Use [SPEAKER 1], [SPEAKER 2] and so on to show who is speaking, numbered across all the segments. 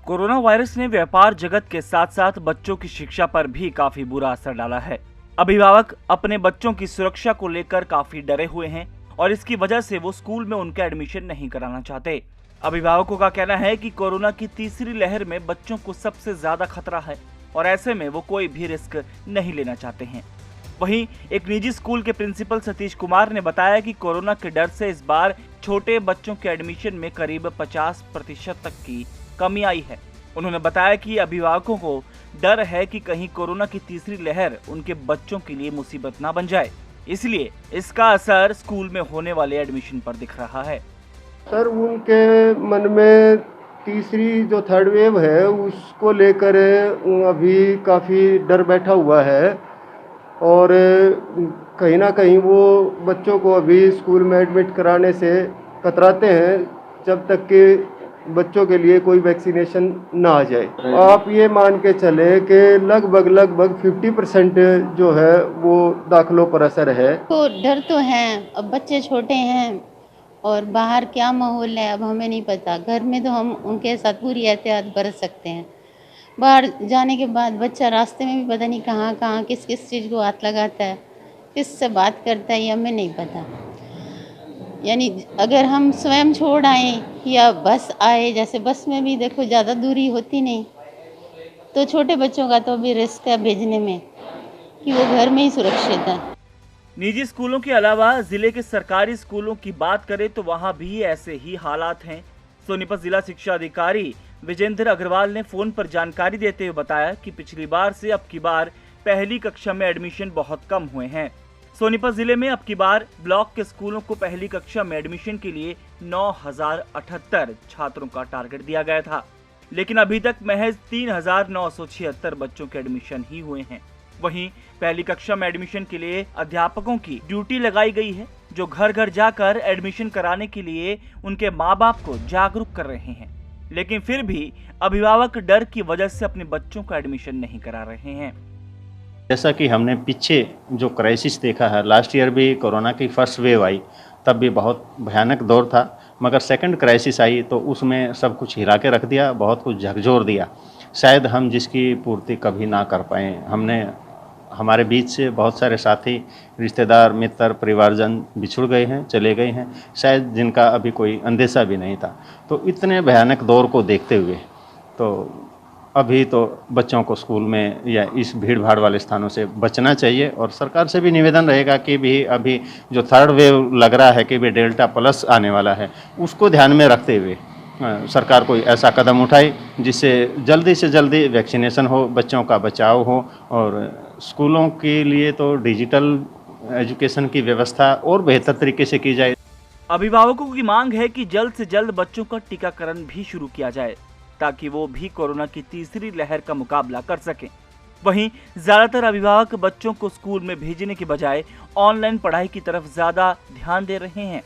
[SPEAKER 1] Corona virus ने व्यापार जगत के साथ साथ बच्चों की शिक्षा पर भी काफी बुरा असर डाला है। अभिभावक अपने बच्चों की सुरक्षा को लेकर काफी डरे हुए हैं और इसकी वजह से वो स्कूल में उनका एडमिशन नहीं कराना चाहते। अभिभावकों का कहना है कि कोरोना की तीसरी लहर में बच्चों को सबसे ज्यादा खतरा है और ऐसे में वो कोई भी रिस्क नहीं लेना चाहते हैं। वहीं एक निजी स्कूल के प्रिंसिपल सतीश कुमार ने बताया कि कोरोना के डर से इस बार छोटे बच्चों के एडमिशन में करीब 50% तक की कमी आई है। उन्होंने बताया कि अभिभावकों को डर है कि कहीं कोरोना की तीसरी लहर उनके बच्चों के लिए मुसीबत ना बन जाए, इसलिए इसका असर स्कूल में होने वाले एडमिशन पर दिख रहा है।
[SPEAKER 2] सर, उनके मन में तीसरी जो थर्ड वेव है उसको लेकर अभी काफ़ी डर बैठा हुआ है और कहीं ना कहीं वो बच्चों को अभी स्कूल में एडमिट कराने से कतराते हैं जब तक कि बच्चों के लिए कोई वैक्सीनेशन ना आ जाए। आप ये मान के चले कि लगभग 50% जो है वो दाखिलों पर असर है।
[SPEAKER 3] तो डर तो है, अब बच्चे छोटे हैं और बाहर क्या माहौल है अब हमें नहीं पता। घर में तो हम उनके साथ पूरी एहतियात बरत सकते हैं, बाहर जाने के बाद बच्चा रास्ते में भी पता नहीं कहाँ किस चीज़ को हाथ लगाता है, किससे बात करता है, ये हमें नहीं पता। यानी अगर हम स्वयं छोड़ आए या बस आए, जैसे बस में भी देखो ज़्यादा दूरी होती नहीं, तो छोटे बच्चों का तो भी रिस्क है भेजने में कि वो घर में ही सुरक्षित है।
[SPEAKER 1] निजी स्कूलों के अलावा जिले के सरकारी स्कूलों की बात करें तो वहां भी ऐसे ही हालात हैं। सोनीपत जिला शिक्षा अधिकारी विजेंद्र अग्रवाल ने फोन पर जानकारी देते हुए बताया कि पिछली बार से अब की बार पहली कक्षा में एडमिशन बहुत कम हुए हैं। सोनीपत जिले में अब की बार ब्लॉक के स्कूलों को पहली कक्षा में एडमिशन के लिए 9078 छात्रों का टारगेट दिया गया था, लेकिन अभी तक महज 3976 बच्चों के एडमिशन ही हुए हैं। वहीं पहली कक्षा में एडमिशन के लिए अध्यापकों की ड्यूटी लगाई गई है, जो घर घर जाकर एडमिशन कराने के लिए उनके माँ बाप को जागरूक कर रहे हैं, लेकिन फिर भी अभिभावक डर की वजह से अपने बच्चों का एडमिशन नहीं करा रहे हैं।
[SPEAKER 4] जैसा कि हमने पीछे जो क्राइसिस देखा है, लास्ट ईयर भी कोरोना की फर्स्ट वेव आई, तब भी बहुत भयानक दौर था, मगर सेकंड क्राइसिस आई तो उसमें सब कुछ हिला के रख दिया, बहुत कुछ झकझोर दिया। शायद हम जिसकी पूर्ति कभी ना कर पाएँ। हमारे बीच से बहुत सारे साथी, रिश्तेदार, मित्र, परिवारजन बिछुड़ गए हैं, चले गए हैं, शायद जिनका अभी कोई अंदेशा भी नहीं था। तो इतने भयानक दौर को देखते हुए तो अभी तो बच्चों को स्कूल में या इस भीड़ भाड़ वाले स्थानों से बचना चाहिए और सरकार से भी निवेदन रहेगा कि भी अभी जो थर्ड वेव लग रहा है कि भी डेल्टा प्लस आने वाला है, उसको ध्यान में रखते हुए सरकार कोई ऐसा कदम उठाए जिससे जल्दी से जल्दी वैक्सीनेशन हो, बच्चों का बचाव हो और स्कूलों के लिए तो डिजिटल एजुकेशन की व्यवस्था और बेहतर तरीके से की जाए।
[SPEAKER 1] अभिभावकों की मांग है कि जल्द से जल्द बच्चों का टीकाकरण भी शुरू किया जाए ताकि वो भी कोरोना की तीसरी लहर का मुकाबला कर सकें। वहीं ज्यादातर अभिभावक बच्चों को स्कूल में भेजने के बजाय ऑनलाइन पढ़ाई की तरफ ज्यादा ध्यान दे रहे हैं,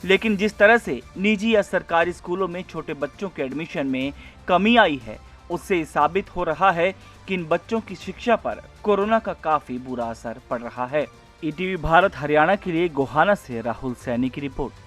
[SPEAKER 1] लेकिन जिस तरह से निजी या सरकारी स्कूलों में छोटे बच्चों के एडमिशन में कमी आई है, उससे साबित हो रहा है कि इन बच्चों की शिक्षा पर कोरोना का काफी बुरा असर पड़ रहा है। ईटीवी भारत हरियाणा के लिए गोहाना से राहुल सैनी की रिपोर्ट।